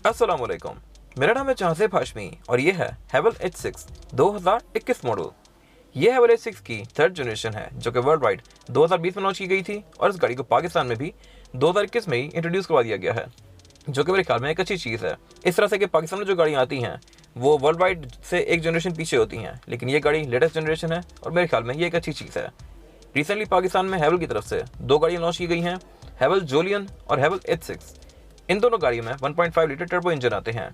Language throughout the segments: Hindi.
अस्सलाम वालेकुम। मेरा नाम है चाहसेब हाशमी और ये है हेवल H6 2021 मॉडल। ये हेवल H6 की थर्ड जनरेशन है जो कि वर्ल्ड वाइड 2020 में लॉन्च की गई थी और इस गाड़ी को पाकिस्तान में भी 2021 में ही इंट्रोड्यूस करवा दिया गया है, जो कि मेरे ख्याल में एक अच्छी चीज़ है। इस तरह से कि पाकिस्तान में जो गाड़ियाँ आती हैं वो वर्ल्ड वाइड से एक जनरेशन पीछे होती हैं, लेकिन ये गाड़ी लेटेस्ट जनरेशन है और मेरे ख्याल में ये एक अच्छी चीज़ है। रिसेंटली पाकिस्तान में हेवल की तरफ से दो गाड़ियाँ लॉन्च की गई हैं, हेवल जोलियन और हेवल H6। इन दोनों गाड़ियों में 1.5 लीटर टर्बो इंजन आते हैं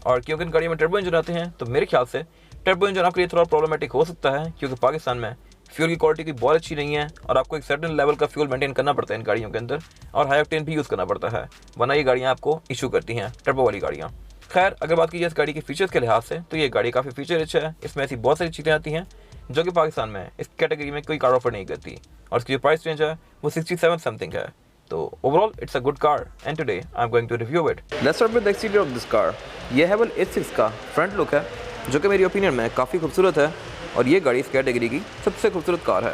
और क्योंकि इन गाड़ियों में टर्बो इंजन आते हैं तो मेरे ख्याल से टर्बो इंजन आपके लिए थोड़ा प्रॉब्लमेटिक हो सकता है, क्योंकि पाकिस्तान में फ्यूल की क्वालिटी की बहुत अच्छी नहीं है और आपको एक सर्टेन लेवल का फ्यूल मेंटेन करना पड़ता है इन गाड़ियों के अंदर, और हाई ऑक्टेन भी यूज़ करना पड़ता है, वरना ये गाड़ियाँ आपको इशू करती हैं, टर्बो वाली गाड़ियाँ। खैर, अगर बात की जाए इस गाड़ी के फीचर्स के लिहाज से तो ये गाड़ी काफ़ी फीचर रिच है। इसमें ऐसी बहुत सारी चीज़ें आती हैं जो कि पाकिस्तान में इस कैटेगरी में कोई कार ऑफर नहीं करती, और इसकी जो प्राइस रेंज है वो 67 समथिंग है। तो overall it's a good car and today I am going to review it. Let's start with the exterior of this car. ये हेवल H6 का फ्रंट लुक है जो कि मेरी ओपिनियन में काफ़ी खूबसूरत है और ये गाड़ी इस कैटेगरी की सबसे खूबसूरत कार है।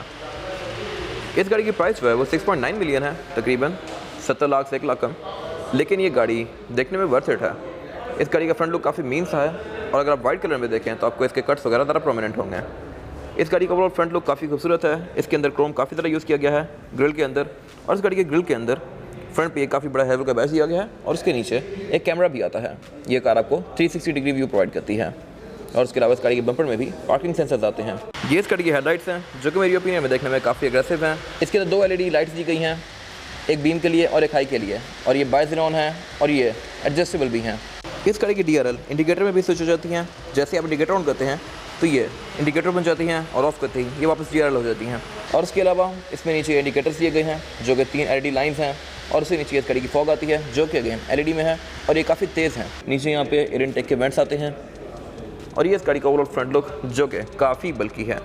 इस गाड़ी की प्राइस जो है वो 6.9 मिलियन है, तकरीबन 70 लाख से 1 लाख कम, लेकिन ये गाड़ी देखने में वर्थ इट है। इस गाड़ी का फ्रंट लुक काफ़ी मीन सा है और अगर आप वाइट कलर में देखें तो आपको इसके कट्स वगैरह ज़्यादा प्रोमिनेंट होंगे। इस गाड़ी का ओवरऑल फ्रंट लुक काफ़ी खूबसूरत है। इसके अंदर क्रोम काफ़ी ज़्यादा यूज़ किया गया है ग्रिल के अंदर, और इस गाड़ी के ग्रिल के अंदर फ्रंट पे एक काफ़ी बड़ा हेवल का बैच दिया गया है और उसके नीचे एक कैमरा भी आता है। ये कार आपको 360 डिग्री व्यू प्रोवाइड करती है, और उसके अलावा इस गाड़ी के बम्पर में भी पार्किंग सेंसर्स आते हैं। ये इस गाड़ी की हेडलाइट्स हैं जो कि मेरी ओपिनियन में देखने में काफ़ी अग्रेसिव हैं। इसके अंदर 2 LED लाइट्स दी गई हैं, एक बीम के लिए और एक हाई के लिए, और ये बाइजेनॉन है और ये एडजस्टेबल भी हैं। इस गाड़ी की DRL इंडिकेटर में भी स्विच हो जाती हैं। जैसे आप इंडिकेटर ऑन करते हैं तो ये इंडिकेटर बन जाती हैं और ऑफ करते ही ये वापस DRL हो जाती हैं। और उसके अलावा इसमें नीचे इंडिकेटर्स दिए गए हैं जो कि 3 LED लाइन्स हैं, और उससे नीचे इस गाड़ी की फॉग आती है जो कि अगेन LED में है और ये काफ़ी तेज़ है। नीचे यहाँ पे एयर इनटेक के वेंट्स आते हैं, और ये इस गाड़ी का ओवरऑल फ्रंट लुक जो कि काफ़ी बल्कि है।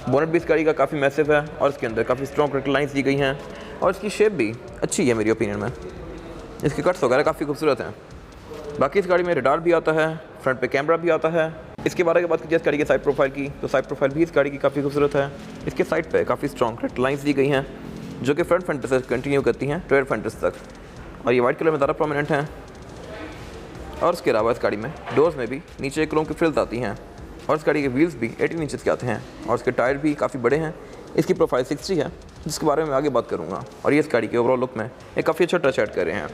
बोनट भी इस गाड़ी का काफ़ी मैसिव है और इसके अंदर काफ़ी स्ट्रॉन्ग कट लाइन्स दी गई हैं, और इसकी शेप भी अच्छी है मेरी ओपिनियन में। इसके कट्स वगैरह काफ़ी खूबसूरत हैं। बाकी इस गाड़ी में रडार भी आता है, फ्रंट पे कैमरा भी आता है। इसके बारे में बात की जाए इस गाड़ी के साइड प्रोफाइल की, तो साइड प्रोफाइल भी इस गाड़ी की काफ़ी खूबसूरत है। इसके साइड पे काफ़ी स्ट्रॉन्ग कट लाइन्स दी गई हैं जो कि फ्रंट फेंडर से कंटिन्यू करती हैं ट्रेड फेंडर्स तक, और ये वाइट कलर में ज़्यादा प्रोमिनेंट हैं। और उसके अलावा इस गाड़ी में डोर्स में भी नीचे एक क्रोम की फ्रिल्स आती हैं, और इस गाड़ी के व्हील्स भी 18 इंचेस के आते हैं, और उसके टायर भी काफ़ी बड़े हैं। इसकी प्रोफाइल 60 है जिसके बारे में आगे बात करूँगा, और ये इस गाड़ी के ओवरऑल लुक में एक काफ़ी अच्छा टच ऐड कर रहे हैं।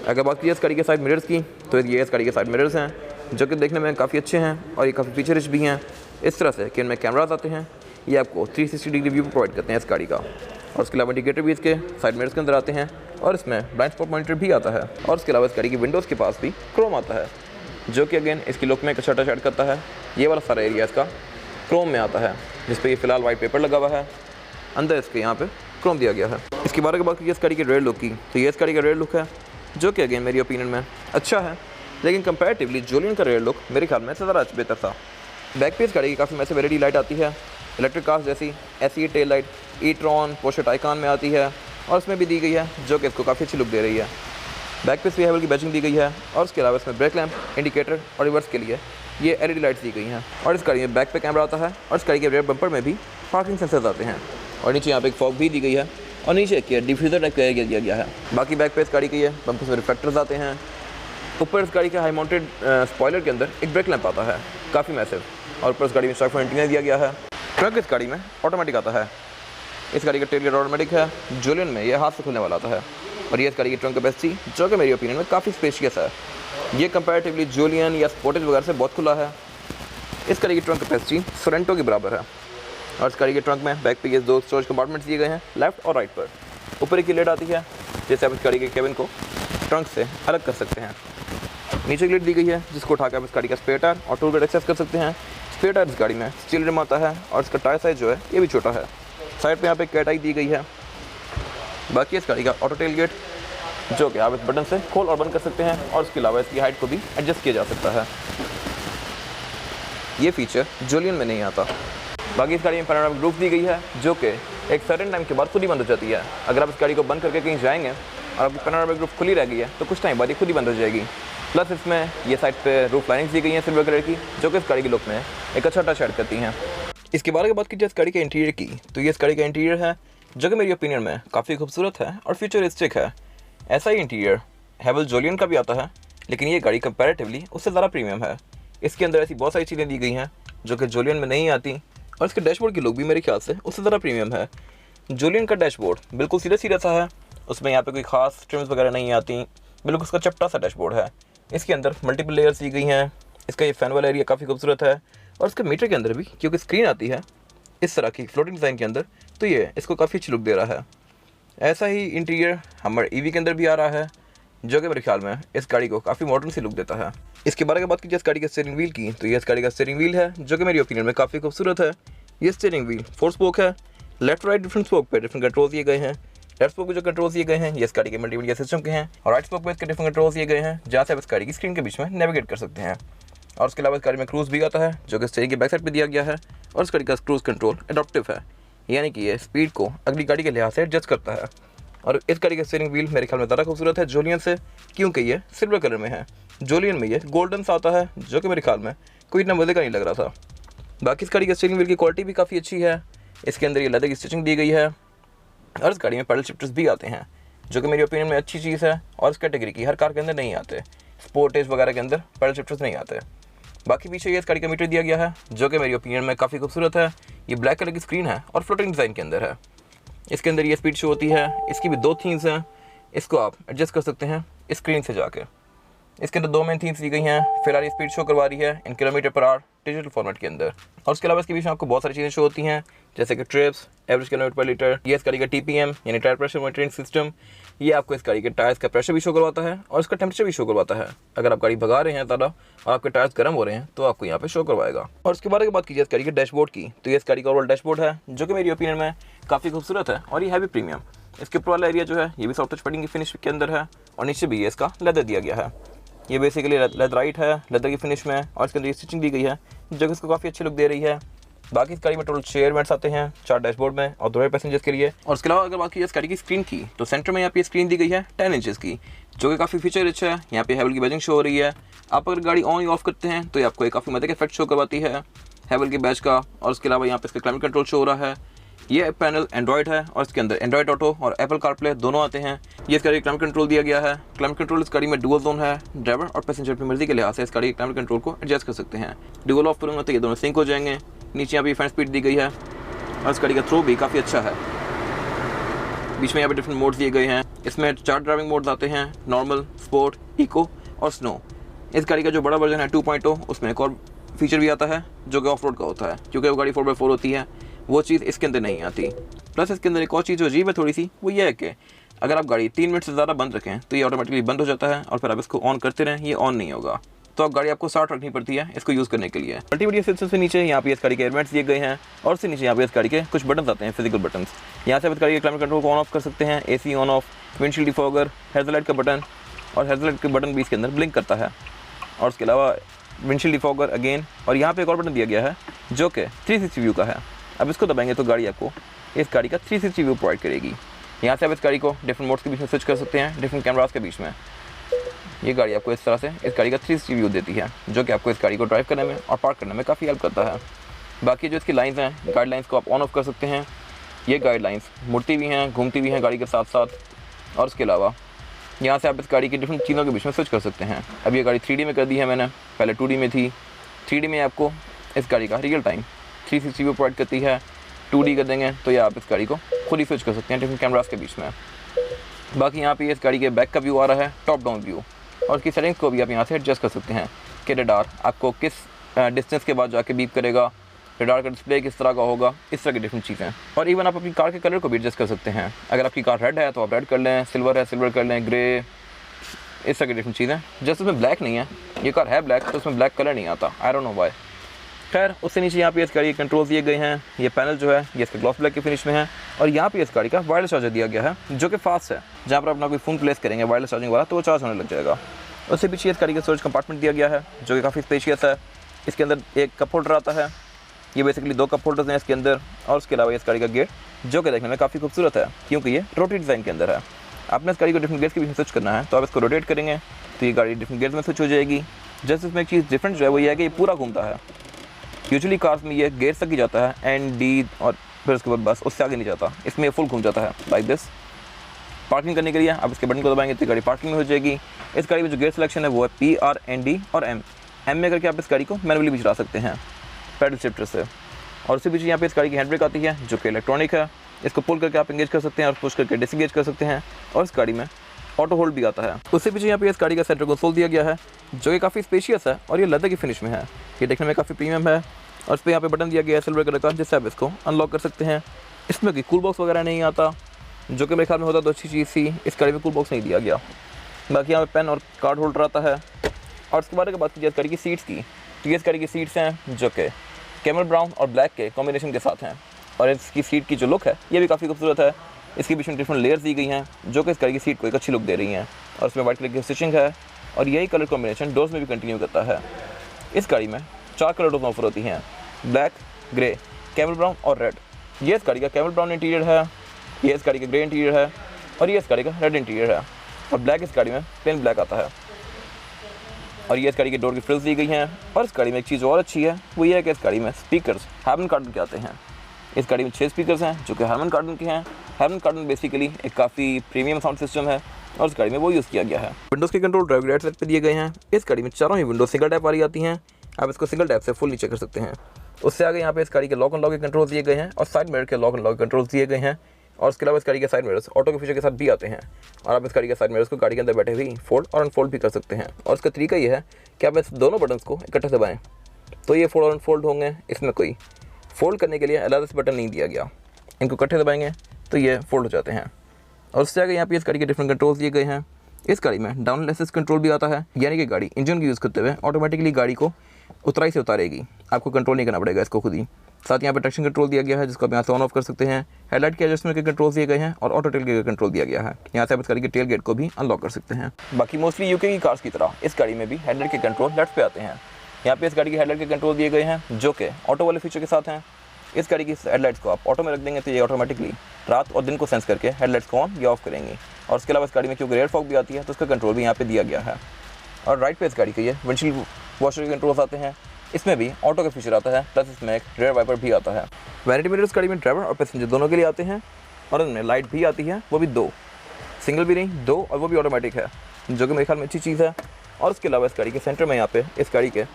अगर बात की जाए इस गाड़ी के साइड मिरर्स की, तो ये इस गाड़ी के साइड मिरर्स हैं जो कि देखने में काफ़ी अच्छे हैं और ये काफ़ी फीचर रिच भी हैं, इस तरह से कि इनमें कैमराज आते हैं। ये आपको 360 डिग्री व्यू प्रोवाइड करते हैं इस गाड़ी का, और उसके अलावा इंडिकेटर भी इसके साइड मिरर्स के अंदर आते हैं, और इसमें ब्लाइंड स्पॉट मॉनिटर भी आता है। और उसके अलावा इस गाड़ी की विंडोज़ के पास भी क्रोम आता है जो कि अगेन इसकी लुक में एक अच्छा टच ऐड करता है। ये वाला सारा एरिया इसका क्रोम में आता है, जिस पर ये फिलहाल वाइट पेपर लगा हुआ है, अंदर इसके यहाँ पे क्रोम दिया गया है। इसके बारे में बात की इस गाड़ी के रेयर लुक की, तो ये इस गाड़ी का रेयर लुक है जो कि अगेन मेरी ओपिनियन में अच्छा है, लेकिन कंपैरेटिवली जोलियन का रेयर लुक मेरे ख्याल में ज़्यादा बेहतर था। बैक पे इस गाड़ी की काफ़ी मैसिव LED लाइट आती है, इलेक्ट्रिक कार्स जैसी SE tail light e-tron Porsche tycoon में आती है, और उसमें भी दी गई है जो कि इसको काफ़ी अच्छी लुक दे रही है। बैक पे भी हेवल की बैचिंग दी गई है, और उसके अलावा इसमें ब्रेक लैम्प, इंडिकेटर और रिवर्स के लिए ये LED लाइट्स दी गई हैं। और इस गाड़ी में बैक पे कैमरा आता है, और इस गाड़ी के रेयर बम्पर में भी पार्किंग सेंसर्स आते हैं, और नीचे यहाँ पे एक फॉग भी दी गई है, और नीचे एक डिफ्यूज़र टाइप का एरिया दिया गया है। बाकी बैक पे इस गाड़ी के ये बम्पर में रिफ्लेक्टर्स आते हैं। ऊपर इस गाड़ी के हाई माउंटेड स्पॉइलर के अंदर एक ब्रेक लैंप आता है काफ़ी मैसिव, और ऊपर इस गाड़ी में स्ट्राइक एंटीना दिया गया है। ट्रक इस गाड़ी में ऑटोमेटिक आता है। इस गाड़ी का टेल ऑटोमेटिक है, जोलियन में ये हाथ से खुलने वाला आता है, और ये इस गाड़ी की ट्रंक कैपेसिटी जो कि मेरी ओपिनियन में काफ़ी स्पेशियस है। ये कंपैरेटिवली जोलियन या स्पोर्टेज वगैरह से बहुत खुला है। इस गाड़ी की ट्रंक कैपेसिटी सोरेंटो के बराबर है, और इस गाड़ी के ट्रंक में बैक पे ये 2 स्टोरेज कंपार्टमेंट्स दिए गए हैं, लेफ्ट और राइट पर। ऊपर एक लिड आती है जैसे आप इस गाड़ी के केबिन को ट्रंक से अलग कर सकते हैं। नीचे की लिड दी गई है जिसको उठाकर आप इस गाड़ी का स्पेयर टायर और टूल बेड एक्सेस कर सकते हैं। स्पेयर टायर इस गाड़ी में स्टील रिम आता है, और इसका टायर साइज जो है ये भी छोटा है। साइड पे यहाँ पे कैट आई दी गई है। बाकी इस गाड़ी का ऑटो टेल गेट जो कि आप इस बटन से खोल और बंद कर सकते हैं, और इसके अलावा इसकी हाइट को भी एडजस्ट किया जा सकता है। ये फीचर जोलियन में नहीं आता। बाकी इस गाड़ी में पैनोरामिक रूफ दी गई है जो कि एक सर्टेन टाइम के बाद खुद ही बंद हो जाती है। अगर आप इस गाड़ी को बंद करके कहीं जाएंगे और आपकी पैनोरामिक रूफ खुली रह गई है तो कुछ टाइम बाद ये खुद ही बंद हो जाएगी। प्लस इसमें ये साइड पे रूफ लाइनिंग्स दी गई हैं सिल्वर कलर की जो कि इस गाड़ी की लुक में एक अच्छा टच ऐड करती हैं। इसके बारे में बात की जाए इस गाड़ी के इंटीरियर की, तो ये इस गाड़ी का इंटीरियर है जो कि मेरी ओपिनियन में काफ़ी खूबसूरत है और फ्यूचरिस्टिक है। ऐसा ही इंटीरियर हेवल जोलियन का भी आता है, लेकिन ये गाड़ी कंपैरेटिवली उससे ज़्यादा प्रीमियम है। इसके अंदर ऐसी बहुत सारी चीज़ें दी गई हैं जो कि जोलियन में नहीं आती, और इसके डैशबोर्ड की लुक भी मेरे ख्याल से उससे ज़्यादा प्रीमियम है। जोलियन का डैशबोर्ड बिल्कुल सीधा सीधा सा है, उसमें यहाँ पे कोई खास ट्रिम्स वगैरह नहीं आती, बिल्कुल उसका चपटा सा डैशबोर्ड है। इसके अंदर मल्टीपल लेयर्स दी गई हैं, इसका ये फैन वाला एरिया काफ़ी खूबसूरत है, और इसके मीटर के अंदर भी क्योंकि स्क्रीन आती है इस तरह की फ्लोटिंग डिज़ाइन के अंदर, तो ये इसको काफ़ी अच्छी लुक दे रहा है। ऐसा ही इंटीरियर हमर ईवी के अंदर भी आ रहा है, जो कि मेरे ख्याल में इस गाड़ी को काफ़ी मॉडर्न सी लुक देता है। इसके बारे में बात कीजिए इस गाड़ी के स्टीयरिंग व्हील की, तो ये इस गाड़ी का स्टीयरिंग व्हील है जो कि मेरी ओपिनियन में काफ़ी खूबसूरत है। ये स्टीयरिंग व्हील 4 स्पोक है, लेफ्ट राइट डिफरेंट स्पोक पे डिफरेंट कंट्रोल दिए गए हैं। लेफ्ट स्पोक पे जो कंट्रोल दिए गए हैं ये इस गाड़ी के मल्टीमीडिया सिस्टम के हैं, और राइट स्पोक पे इसके डिफरेंट कंट्रोल दिए गए हैं जहाँ से आप इस गाड़ी की स्क्रीन के बीच में नेविगेट कर सकते हैं। और उसके अलावा इस गाड़ी में क्रूज़ भी आता है जो कि स्टीयरिंग के बैक साइड पर दिया गया है, और इस गाड़ी का क्रूज़ कंट्रोल एडॉप्टिव है, यानी कि ये स्पीड को अगली गाड़ी के लिहाज से एडजस्ट करता है। और इस गाड़ी का स्टीयरिंग व्हील मेरे ख्याल में ज़्यादा खूबसूरत है जोलियन से, क्योंकि ये सिल्वर कलर में है। जोलियन में ये गोल्डन सा आता है जो कि मेरे ख्याल में कोई इतना मज़े का नहीं लग रहा था। बाकी इस गाड़ी के स्टीयरिंग व्हील की क्वालिटी भी काफ़ी अच्छी है, इसके अंदर ये लेदर की स्टिचिंग दी गई है, और इस गाड़ी में पैडल शिफ्टर्स भी आते हैं जो कि मेरी ओपिनियन में अच्छी चीज़ है, और इस कैटेगरी की हर कार के अंदर नहीं आते, स्पोर्टेज वगैरह के अंदर पैडल शिफ्टर्स नहीं आते। बाकी पीछे ये इस गाड़ी का मीटर दिया गया है जो कि मेरी ओपिनियन में काफ़ी खूबसूरत है। ये ब्लैक कलर की स्क्रीन है और फ्लोटिंग डिज़ाइन के अंदर है। इसके अंदर ये स्पीड शो होती है, इसकी भी 2 थीम्स हैं, इसको आप एडजस्ट कर सकते हैं स्क्रीन से जाके। इसके अंदर 2 मेन थीम्स दी गई हैं, फेरारी स्पीड शो करवा रही है इन kilometre per hour digital format के अंदर, और उसके अलावा इसके बीच में आपको बहुत सारी चीज़ें शो होती हैं जैसे कि ट्रिप्स, एवरेज किलोमीटर पर लीटर, ये इस गाड़ी का TPM यानी टायर प्रेशर मॉनिटरिंग सिस्टम, ये आपको इस गाड़ी के टायर्स का प्रेशर भी शो करवाता है और इसका टेम्परेचर भी शो करवाता है। अगर आप गाड़ी भगा रहे हैं ज़्यादा और आपके टायर्स गर्म हो रहे हैं तो आपको यहाँ पे शो करवाएगा। और उसके बारे में बात कीजिए इस गाड़ी के डैशबोर्ड की, तो ये इस गाड़ी का ओवरऑल डैशबोर्ड है जो कि मेरी ओपिनियन में काफ़ी खूबसूरत है, और ये है भी प्रीमियम। इसके ऊपर वाला एरिया जो है ये भी सॉफ्ट टच पैडिंग की फिनिश के अंदर है, और नीचे भी ये इसका लेदर दिया गया है। ये बेसिकली लेदराइट है, लेदर की फिनिश में, और इसके अंदर ये स्टिचिंग दी गई है जो कि इसको काफ़ी अच्छी लुक दे रही है। बाकी इस गाड़ी में टोटल 6 एयर वेंट्स आते हैं 4 डैशबोर्ड में और 2 पैसेंजर्स के लिए। और उसके अलावा अगर बात की इस गाड़ी की स्क्रीन की, तो सेंटर में यहाँ पे स्क्रीन दी गई है 10 इंचेस की, जो कि काफ़ी फीचर रिच है। यहाँ पे हेवल की बैजिंग शो हो रही है, आप अगर गाड़ी ऑन या ऑफ करते हैं तो ये आपको एक काफ़ी मजे का इफेक्ट शो करवाती है हेवल के बैज का। और उसके अलावा यहाँ पे इसका क्लाइमेट कंट्रोल शो हो रहा है। ये पैनल एंड्रॉइड है और इसके अंदर एंड्रॉइड ऑटो और एप्पल कारप्ले दोनों आते हैं। ये इस गाड़ी क्लाइमेट कंट्रोल दिया गया है। क्लाइमेट कंट्रोल इस गाड़ी में डुअल जोन है, ड्राइवर और पैसेंजर की मर्जी के लिहाज से इस गाड़ी के क्लाइमेट कंट्रोल को एडजस्ट कर सकते हैं। डुअल ऑफ करूँगा तो ये दोनों सिंक हो जाएंगे। नीचे यहाँ पे फैन स्पीड दी गई है, और इस गाड़ी का थ्रो भी काफ़ी अच्छा है। बीच में यहाँ पे डिफरेंट मोड्स दिए गए हैं, इसमें 4 ड्राइविंग मोड्स आते हैं, नॉर्मल, स्पोर्ट, इको और स्नो। इस गाड़ी का जो बड़ा वर्जन है 2.0, उसमें एक और फीचर भी आता है जो कि ऑफ रोड का होता है, क्योंकि वो गाड़ी 4x4 होती है, वो चीज़ इसके अंदर नहीं आती। प्लस इसके अंदर एक और चीज़ जो अजीब है थोड़ी सी, वो ये है कि अगर आप गाड़ी 3 मिनट से ज़्यादा बंद रखें तो ये ऑटोमेटिकली बंद हो जाता है, और फिर आप इसको ऑन करते रहें ये ऑन नहीं होगा, तो आप गाड़ी आपको स्टार्ट रखनी पड़ती है इसको यूज़ करने के लिए। मल्टीमीडिया सिस्टम से नीचे यहाँ पे इस गाड़ी के एयरवेंट्स दिए गए हैं, और उससे नीचे यहाँ पे इस गाड़ी के कुछ बटन आते हैं, फिजिकल बटन। यहाँ से आप इस गाड़ी के क्लाइमेट कंट्रोल को ऑन ऑफ कर सकते हैं, AC on off, windshield defogger, headlight का बटन, और हेडलाइट के बटन भी इसके अंदर ब्लिंक करता है। और उसके अलावा विंडशील्ड डिफॉगर अगेन, और यहाँ पे एक और बटन दिया गया है जो कि 360 व्यू का है। अब इसको दबाएंगे तो गाड़ी आपको इस गाड़ी का 360 व्यू प्रोवाइड करेगी। यहाँ से आप इस गाड़ी को डिफरेंट मोड्स के बीच में स्विच कर सकते हैं, डिफरेंट कैमरास के बीच में। ये गाड़ी आपको इस तरह से इस गाड़ी का 360 व्यू देती है, जो कि आपको इस गाड़ी को ड्राइव करने में और पार्क करने में काफ़ी हेल्प करता है। बाकी जो इसकी लाइंस हैं, गाइडलाइंस को आप ऑन ऑफ कर सकते हैं। ये गाइडलाइंस मुड़ती भी हैं, घूमती भी हैं गाड़ी के साथ साथ। और उसके अलावा यहाँ से आप इस गाड़ी की डिफरेंट चीज़ों के बीच में स्विच कर सकते हैं। अब ये गाड़ी 3D में कर दी है मैंने, पहले 2D में थी। 3D में आपको इस गाड़ी का रियल टाइम 360 व्यू प्रोवाइड करती है। 2D कर देंगे तो ये आप इस गाड़ी को खुद ही स्विच कर सकते हैं डिफरेंट कैमरास के बीच में। बाकी यहाँ पे इस गाड़ी के बैक का व्यू आ रहा है, टॉप डाउन व्यू, और उसकी सेटिंग्स को भी आप यहाँ से एडजस्ट कर सकते हैं कि रडार आपको किस डिस्टेंस के बाद जाके बीप करेगा, रडार का डिस्प्ले किस तरह का होगा, इस तरह की डिफरेंट चीज़ें। और इवन आप अपनी कार के कलर को भी एडजस्ट कर सकते हैं। अगर आपकी कार रेड है तो आप रेड कर लें, सिल्वर है सिल्वर कर लें, ग्रे, इस तरह की डिफरेंट चीज़ें। जैसे उसमें ब्लैक नहीं है, ये कार है ब्लैक तो उसमें ब्लैक कलर नहीं आता, आई डोंट नो व्हाई। खैर उससे नीचे यहाँ पे इस गाड़ी के कंट्रोल्स दिए गए हैं। ये पैनल जो है ये इसका ग्लॉस ब्लैक की फिनिश में है, और यहाँ पे इस गाड़ी का वायरलेस चार्जर दिया गया है जो कि फास्ट है। जहाँ पर अपना कोई फ़ोन प्लेस करेंगे वायरलेस चार्जिंग वाला तो वो चार्ज होने लग जाएगा। उससे पीछे इस गाड़ी का स्टोरेज कंपार्टमेंट दिया गया है जो कि काफ़ी स्पेशियस है। इसके अंदर एक कप होल्डर आता है, ये बेसिकली 2 कप होल्डर्स हैं इसके अंदर। और उसके अलावा इस गाड़ी का गेट जो कि देखने में काफ़ी खूबसूरत है क्योंकि ये रोटरी डिज़ाइन के अंदर है। आपने इस गाड़ी को डिफरेंट गेयर्स के बीच में स्विच करना है, तो आप इसको रोटेट करेंगे तो ये गाड़ी डिफरेंट गेयर्स में स्विच हो जाएगी। जैसे इसमें एक चीज़ डिफरेंट जो है वो ये है कि ये पूरा घूमता है। यूजुअली कार्स में ये गेयर तक ही जाता है, एंड डी, और फिर उसके बाद बस उससे आगे नहीं जाता। इसमें ये फुल घूम जाता है लाइक दिस। पार्किंग करने के लिए आप इसके बटन को दबाएंगे तो गाड़ी पार्किंग में हो जाएगी। इस गाड़ी में जो गियर सिलेक्शन है वो है P, R, N, D और M में करके आप इस गाड़ी को मैनुअली भी चला सकते हैं पैडल शिफ्टर से। और उससे पीछे यहाँ पे इस गाड़ी की हैंड ब्रेक आती है जो कि इलेक्ट्रॉनिक है। इसको पुल करके आप एंगेज कर सकते हैं और पुश करके डिसएंगेज कर सकते हैं। और इस गाड़ी में ऑटो होल्ड भी आता है। उससे पीछे यहाँ पे इस गाड़ी का सेंटर कंसोल दिया गया है जो कि काफ़ी स्पेशियस है और ये लेदर की फिनिश में है। ये देखने में काफ़ी प्रीमियम है। और इस पर यहाँ पे बटन दिया गया है सिल्वर कलर का जिससे आप इसको अनलॉक कर सकते हैं। इसमें कोई कूल बॉक्स वगैरह नहीं आता जो कि मेरे ख्याल में होता तो अच्छी चीज़ थी। इस गाड़ी में कूल बॉक्स नहीं दिया गया। बाकी यहाँ पे पेन और कार्ड होल्डर आता है। और उसके बारे में बात कीजिए इस गाड़ी की सीट्स की, तो ये इस गाड़ी की सीट्स हैं जो कि कैमल ब्राउन और ब्लैक के कॉम्बिनेशन के साथ हैं। और इसकी सीट की जो लुक है ये भी काफ़ी खूबसूरत है। इसके बीच में डिफरेंट लेयर्स दी गई हैं जो कि इस गाड़ी की सीट को एक अच्छी लुक दे रही हैं। और इसमें वाइट कलर की स्टिचिंग है और यही कलर कॉम्बिनेशन डोर्स में भी कंटिन्यू करता है। इस गाड़ी में 4 कलर डोर्स ऑफर होती हैं, ब्लैक, ग्रे, कैमल ब्राउन और रेड। ये इस गाड़ी का कैमल ब्राउन इंटीरियर है, ये इस गाड़ी का ग्रे इंटीरियर है और ये इस गाड़ी का रेड इंटीरियर है। और ब्लैक इस गाड़ी में प्लेन ब्लैक आता है। और ये इस गाड़ी की डोर की फ्रिल्स दी गई हैं। और इस गाड़ी में एक चीज़ और अच्छी है वो ये है कि इस गाड़ी में स्पीकर्स हार्मन कार्डन के आते हैं। इस गाड़ी में 6 स्पीकर्स हैं जो कि हार्मन कार्डन के हैं। हार्मन कार्डन बेसिकली एक काफ़ी प्रीमियम साउंड सिस्टम है और इस गाड़ी में वो यूज़ किया गया है। विंडोज़ के कंट्रोल ड्राइव राइट साइड पे दिए गए हैं। इस गाड़ी में चारों ही विंडोज सिंगल टैप वाली आती हैं। आप इसको सिंगल टैप से फुल नीचे कर सकते हैं। उससे आगे यहाँ पे इस गाड़ी के लॉक एंड लॉक के कंट्रोल दिए गए हैं और साइड मिरर के लॉक एंड लॉक कंट्रोल दिए गए हैं। और उसके अलावा इस गाड़ी के साइड मिरर्स ऑटो के फीचर के साथ भी आते हैं। और आप इस गाड़ी के साइड मिरर्स को गाड़ी के अंदर बैठे हुए फोल्ड और अनफोल्ड भी कर सकते हैं। और इसका तरीका ये है कि आप इस दोनों बटन्स को इकट्ठे दबाएं तो ये फोल्ड और अनफोल्ड होंगे। इसमें कोई फोल्ड करने के लिए अलग से बटन नहीं दिया गया। इनको इकट्ठे दबाएंगे तो ये फोल्ड हो जाते हैं। और उससे आगे यहाँ पे इस गाड़ी के डिफरेंट कंट्रोल्स दिए गए हैं। इस गाड़ी में डाउन एसिस्ट कंट्रोल भी आता है, यानी कि गाड़ी इंजन की यूज़ करते हुए ऑटोमेटिकली गाड़ी को उतराई से उतारेगी। आपको कंट्रोल नहीं करना पड़ेगा इसको खुद ही। साथ यहाँ पे ट्रैक्शन कंट्रोल दिया गया है जिसको आप यहाँ से ऑन ऑफ कर सकते हैं। हेडलाइट के एडजस्टमेंट के कंट्रोल दिए गए हैं और ऑटो टेल गेट का कंट्रोल दिया गया है। यहाँ से आप इस गाड़ी के टेल गेट को भी अनलॉक कर सकते हैं। बाकी मोस्टली यूके की कार्स की तरह इस गाड़ी में भी हेडलाइट के कंट्रोल लेफ्ट पे आते हैं। यहाँ पे इस गाड़ी के हेडलाइट के कंट्रोल दिए गए हैं जो कि ऑटो वाले फीचर के साथ हैं। इस गाड़ी की हेडलाइट्स को आप ऑटो में रख देंगे तो ये ऑटोमेटिकली रात और दिन को सेंस करके हेडलाइट्स को ऑन या ऑफ करेंगी। और उसके अलावा इस गाड़ी में क्योंकि रेयर फॉग भी आती है तो उसका कंट्रोल भी यहाँ पे दिया गया है। और राइट पे इस गाड़ी के ये विंडशील्ड वॉशर के कंट्रोल्स आते हैं। इसमें भी ऑटो का फीचर आता है, प्लस इसमें एक रेयर वाइपर भी आता है। वैनिटी मिरर इस गाड़ी में ड्राइवर और पैसेंजर दोनों के लिए आते हैं। और उनमें लाइट भी आती है, वो भी 2, सिंगल भी नहीं 2, और वो भी ऑटोमेटिक है जो कि मेरे ख्याल में अच्छी चीज़ है। और उसके अलावा इस गाड़ी के सेंटर में यहाँ पे इस गाड़ी के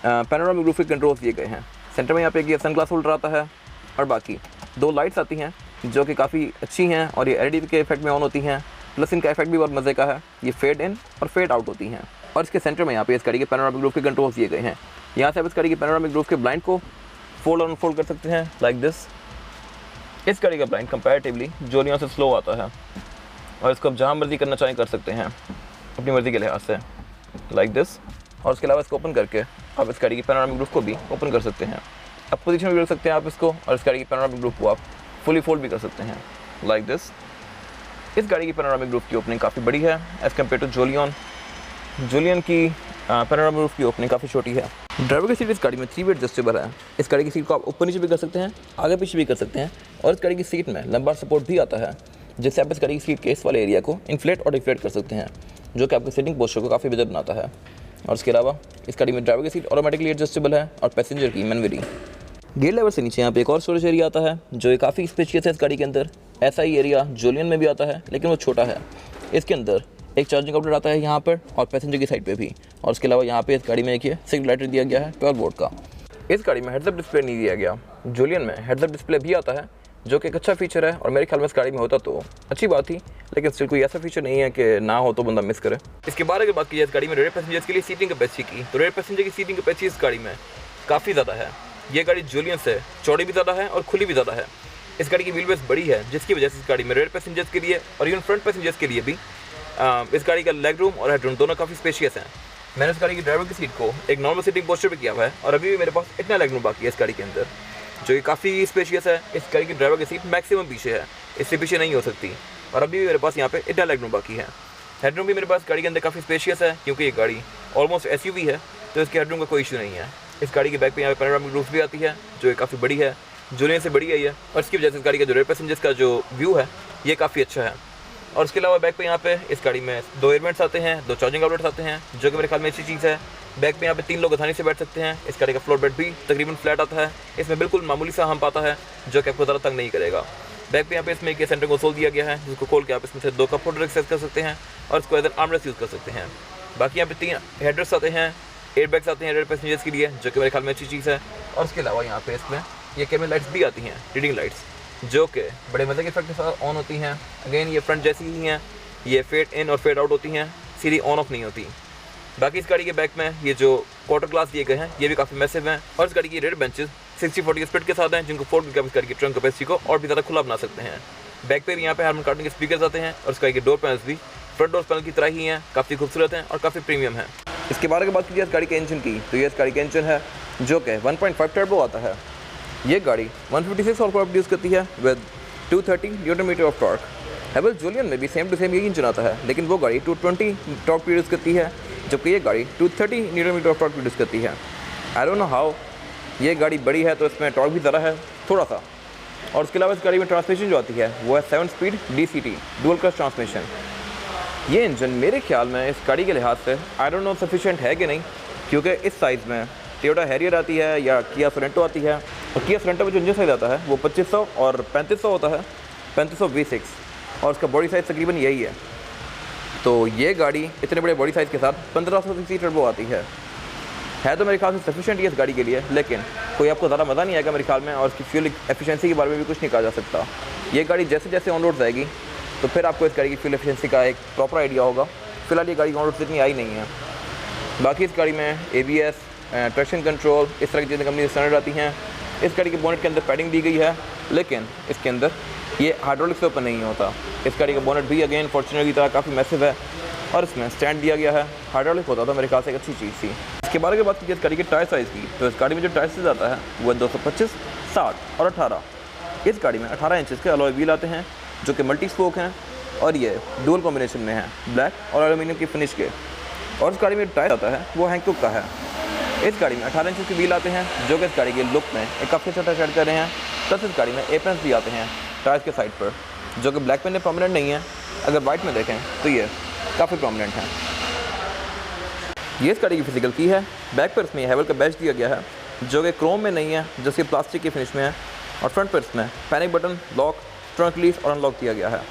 पैनोरामिक रूफ के कंट्रोल्स दिए गए हैं। सेंटर में यहाँ पे एक सनग्लास होल्डर आता है और बाकी 2 लाइट्स आती हैं जो कि काफ़ी अच्छी हैं और ये LED के इफेक्ट में ऑन होती हैं। प्लस इनका इफेक्ट भी बहुत मज़े का है, ये फेड इन और फेड आउट होती हैं। और इसके सेंटर में यहाँ पे इस गाड़ी के पैनोरामिक रूफ के कंट्रोल्स दिए गए हैं। यहाँ से आप इस गाड़ी के पैनोरामिक रूफ के ब्लाइंड को फोल्ड और अनफोल्ड कर सकते हैं लाइक दिस। इस गाड़ी का ब्लाइंड कंपैरेटिवली जोलियों से स्लो आता है और इसको आप जहाँ मर्जी करना चाहें कर सकते हैं अपनी मर्ज़ी के लिहाज से लाइक दिस। और उसके अलावा इसको ओपन करके आप इस गाड़ी की पैनोरामिक रूफ को भी ओपन कर सकते हैं। अब पोजीशन भी रख सकते हैं आप इसको और इस गाड़ी की पैनोरामिक रूफ को आप फुली फोल्ड भी कर सकते हैं लाइक दिस। इस गाड़ी की पैनोरामिक रूफ की ओपनिंग काफ़ी बड़ी है एज़ कम्पेयर टू जोलियन की पैनोरामिक रूफ की ओपनिंग काफ़ी छोटी है। ड्राइवर की सीट इस गाड़ी में 3 वे एडजस्टेबल है। इस गाड़ी की सीट को आप ऊपर नीचे भी कर सकते हैं, आगे पीछे भी कर सकते हैं। और इस गाड़ी की सीट में लंबा सपोर्ट भी आता है जिससे आप इस गाड़ी की सीट के इस वाले एरिया को इन्फ्लेट और डिफ्लेट कर सकते हैं जो कि आपके सीटिंग पोस्चर को काफ़ी बेहतर बनाता है। और इसके अलावा इस गाड़ी में ड्राइवर की सीट ऑटोमेटिकली एडजस्टेबल है और पैसेंजर की मैनुअली। गेयर लेवर से नीचे यहाँ पे एक और स्टोरेज एरिया आता है जो ये काफ़ी स्पेशियस है इस गाड़ी के अंदर। ऐसा ही एरिया जोलियन में भी आता है लेकिन वो छोटा है। इसके अंदर एक चार्जिंग आउटलेट आता है यहाँ पर और पैसेंजर की साइड पे भी। और उसके अलावा यहाँ पे इस गाड़ी में एक सिग्नल लाइटर दिया गया है 12 वोल्ट का। इस गाड़ी में हेडअप डिस्प्ले नहीं दिया गया। जोलियन में हेडअप डिस्प्ले भी आता है जो कि एक अच्छा फीचर है और मेरे ख्याल में इस गाड़ी में होता तो अच्छी बात थी, लेकिन स्टिल कोई ऐसा फीचर नहीं है कि ना हो तो बंदा मिस करे। इसके बारे में बात की जाए इस गाड़ी में रेयर पैसेंजर्स के लिए सीटिंग कैपेसिटी की, तो रेयर पैसेंजर की सीटिंग कैपेसिटी इस गाड़ी में काफ़ी ज़्यादा है। ये गाड़ी जोलियन से चौड़ी भी ज़्यादा है और खुली भी ज़्यादा है। इस गाड़ी की व्हील बेस बड़ी है जिसकी वजह से इस गाड़ी में रेयर पैसेंजर्स के लिए और इवन फ्रंट पैसेंजर्स के लिए भी इस गाड़ी का लेग रूम और हेड रूम दोनों काफ़ी स्पेशियस हैं। मैंने इस गाड़ी की ड्राइवर की सीट को एक नॉर्मल सीटिंग पोस्चर पे किया हुआ है और अभी भी मेरे पास इतना लेग रूम बाकी है इस गाड़ी के अंदर जो कि काफ़ी स्पेशियस है। इस गाड़ी की ड्राइवर की सीट मैक्सिमम पीछे है, इससे पीछे नहीं हो सकती। और अभी भी मेरे पास यहाँ पे इतना लेग रूम बाकी है। हेडरूम भी मेरे पास गाड़ी के अंदर काफ़ी स्पेशियस है क्योंकि ये गाड़ी ऑलमोस्ट SUV है तो इसके हेडरूम का कोई इशू नहीं है। इस गाड़ी के बैक पे यहाँ पे पैनोरामिक रूफ भी आती है जो काफ़ी बड़ी है, जोलियन से बड़ी है ये। और इसकी वजह से इस गाड़ी का जो रेयर पैसेंजर्स का जो व्यू है ये काफ़ी अच्छा है। और उसके अलावा बैक पे यहाँ पे इस गाड़ी में 2 एयरवेंट्स आते हैं, 2 चार्जिंग आउटलेट्स आते हैं जो कि मेरे ख्याल में अच्छी चीज़ है। बैक पे यहाँ पे 3 लोग आसानी से बैठ सकते हैं। इस गाड़ी का फ्लोर बेड भी तकरीबन फ्लैट आता है। इसमें बिल्कुल मामूली सा हम्प आता है जो कि आपको ज़्यादा तंग नहीं करेगा। बैक पे यहाँ पे इसमें एक सेंटर कंसोल दिया गया है, जिसको खोल के आप इसमें से 2 कप होल्डर एक्सेस कर सकते हैं और इसको एज एन आर्मरेस्ट यूज़ कर सकते हैं। बाकी यहाँ पे 3 हेडर्स आते हैं, एयरबैग्स आते हैं रेड पैसेंजर्स के लिए, जो कि मेरे ख्याल में अच्छी चीज़ है। और उसके अलावा यहाँ पे इसमें ये कैमरे लाइट्स भी आती हैं, रीडिंग लाइट्स, जो कि बड़े मज़े के इफेक्ट के साथ ऑन होती हैं। अगेन ये फ्रंट जैसी ही हैं, ये फेड इन और फेड आउट होती हैं, सीधी ऑन ऑफ नहीं होती। बाकी इस गाड़ी के बैक में ये जो क्वार्टर ग्लास दिए गए हैं ये भी काफ़ी मैसिव हैं और इस गाड़ी की रेड बेंचेस 60-40 स्प्लिट के साथ हैं, जिनको फोल्ड करके इस गाड़ी की ट्रंक कैपेसिटी को और भी ज़्यादा खुला बना सकते हैं। बैक पे भी यहाँ पे हार्मन कार्टन के स्पीकर्स आते हैं और इस गाड़ी के डोर पैनल्स भी फ्रंट डोर पैनल की तरह ही हैं, काफ़ी खूबसूरत हैं और काफ़ी प्रीमियम हैं। इसके बारे में बात कीजिए इस गाड़ी के इंजन की, तो ये इस गाड़ी का इंजन है जो कि 1.5 टर्बो आता है। ये गाड़ी 156 हॉर्स पावर प्रोड्यूस करती है with 230 newton metre of torque. Haval Jolion में भी सेम टू सेम यही इंजन आता है, लेकिन वो गाड़ी 220 टॉर्क प्रोड्यूस करती है, जबकि ये गाड़ी 230 newton metre of torque produce करती है। आई डोंट नो हाउ, ये गाड़ी बड़ी है तो इसमें टॉर्क भी ज़्यादा है थोड़ा सा। और उसके अलावा इस गाड़ी में ट्रांसमिशन जो आती है वो है 7 speed DCT dual clutch transmission. ये इंजन मेरे ख्याल में इस गाड़ी के लिहाज से आई डोंट नो सफिशिएंट है कि नहीं, क्योंकि इस साइज़ में टोयोटा हैरियर आती है या किया सोरेंटो आती है, और किया सोरेंटो में जो इंजन साइज़ आता है वो 2500 और 3500 होता है, 3500 V6, और उसका बॉडी साइज़ तकरीबन यही है। तो ये गाड़ी इतने बड़े बॉडी साइज़ के साथ 1500 सीसी टर्बो आती है तो मेरे ख्याल से सफिशिएंट ही इस गाड़ी के लिए, लेकिन कोई आपको ज़्यादा मज़ा नहीं आएगा मेरे ख्याल में, और इसकी फ्यूल एफिशिएंसी के बारे में भी कुछ नहीं कहा जा सकता। ये गाड़ी जैसे जैसे ऑन रोड जाएगी तो फिर आपको इस गाड़ी की फ्यूल एफिशिएंसी का एक प्रॉपर आइडिया होगा। फिलहाल ये गाड़ी ऑन रोड से इतनी आई नहीं है। बाकी इस गाड़ी में ABS, ट्रैक्शन कंट्रोल, इस तरह की चीज़ें कंपनी स्टैंडर्ड आती हैं। इस गाड़ी के बोनेट के अंदर पैडिंग दी गई है, लेकिन इसके अंदर ये हाइड्रोलिक से ओपन नहीं होता। इस गाड़ी का बोनेट भी अगेन फॉर्च्यूनर की तरह काफ़ी मैसिव है और इसमें स्टैंड दिया गया है। हाइड्रोलिक होता तो मेरे ख्याल से एक अच्छी चीज़ थी। इसके बारे में बात कीजिए इस गाड़ी के टायर साइज़ की, तो इस गाड़ी में जो टायर साइज़ आता है वो 225, 60 और 18। इस गाड़ी में 18 इंचज़ के अलॉय व्हील आते हैं जो कि मल्टी स्पोक हैं और ये डुअल कॉम्बिनेशन में है, ब्लैक और एल्यूमिनियम की फिनिश के। और इस गाड़ी में टायर आता है वो हैंकोक का है। इस गाड़ी में 18 इंच के व्हील आते हैं जो कि इस गाड़ी के लुक में एक काफ़ी अच्छा टच ऐड कर रहे हैं। प्लस इस गाड़ी में एप्रन्स भी आते हैं टायर्स के साइड पर, जो कि ब्लैक में प्रोमिनेंट नहीं है, अगर वाइट में देखें तो ये काफ़ी प्रोमिनेंट है। ये इस गाड़ी की फिजिकल की है। बैक पर इसमें हेवल का बैच दिया गया है जो कि क्रोम में नहीं है, जबकि प्लास्टिक की फिनिश में है। और फ्रंट पर इसमें panic button, lock, trunk release और अनलॉक दिया गया है।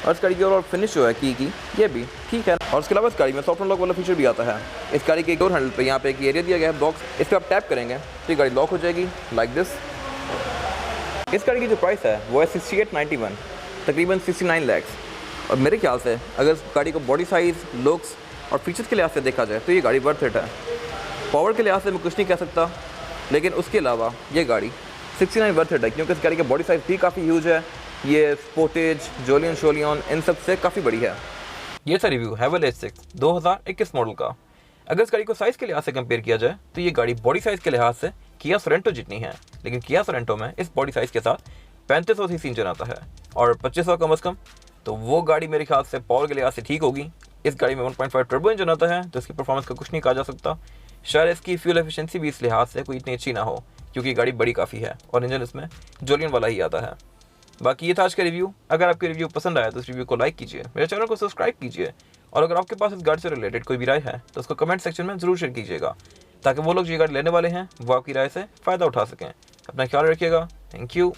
और इस गाड़ी की ओवरऑल फिनिश जो है की ये भी ठीक है। और उसके अलावा इस गाड़ी में सॉफ्ट अनलॉक वाला फीचर भी आता है। इस गाड़ी के डोर हैंडल पे यहाँ पे एक एरिया दिया गया है बॉक्स, इस पर आप टैप करेंगे तो ये गाड़ी लॉक हो जाएगी लाइक दिस। इस गाड़ी की जो प्राइस है वो है 6891, तकरीबन 69 लाख। और मेरे ख्याल से अगर इस गाड़ी को बॉडी साइज़, लुक्स और फीचर्स के लिहाज से देखा जाए तो ये गाड़ी वर्थ इट है। पावर के लिहाज से मैं कुछ नहीं कह सकता, लेकिन उसके अलावा ये गाड़ी 69 वर्थ इट है, क्योंकि इस गाड़ी का बॉडी साइज़ भी काफ़ी ह्यूज है। ये स्पोर्टेज, जोलियन, शोलियन इन सब से काफ़ी बड़ी है। ये था रिव्यू हेवल H6 2021 मॉडल का। अगर इस गाड़ी को साइज़ के लिहाज से कंपेयर किया जाए तो ये गाड़ी बॉडी साइज़ के लिहाज से किया सोरेंटो जितनी है, लेकिन किया सोरेंटो में इस बॉडी साइज़ के साथ 3500 सीसी इंजन आता है और 2500 कम अज़ कम, तो वो गाड़ी मेरे ख्याल से पावर के लिहाज से ठीक होगी। इस गाड़ी में 1.5 टर्बो इंजन आता है तो इसकी परफॉर्मेंस का कुछ नहीं कहा जा सकता। शायद इसकी फ्यूल एफिशिएंसी भी इस लिहाज से कोई इतनी अच्छी ना हो, क्योंकि गाड़ी बड़ी काफ़ी है और इंजन इसमें जोलियन वाला ही आता है। बाकी ये था आज का रिव्यू। अगर आपके रिव्यू पसंद आया तो इस रिव्यू को लाइक कीजिए, मेरे चैनल को सब्सक्राइब कीजिए, और अगर आपके पास इस गाड़ी से रिलेटेड कोई भी राय है तो उसको कमेंट सेक्शन में ज़रूर शेयर कीजिएगा, ताकि वो लोग जो गाड़ी लेने वाले हैं वो आपकी राय से फ़ायदा उठा सकें। अपना ख्याल रखिएगा। Thank you.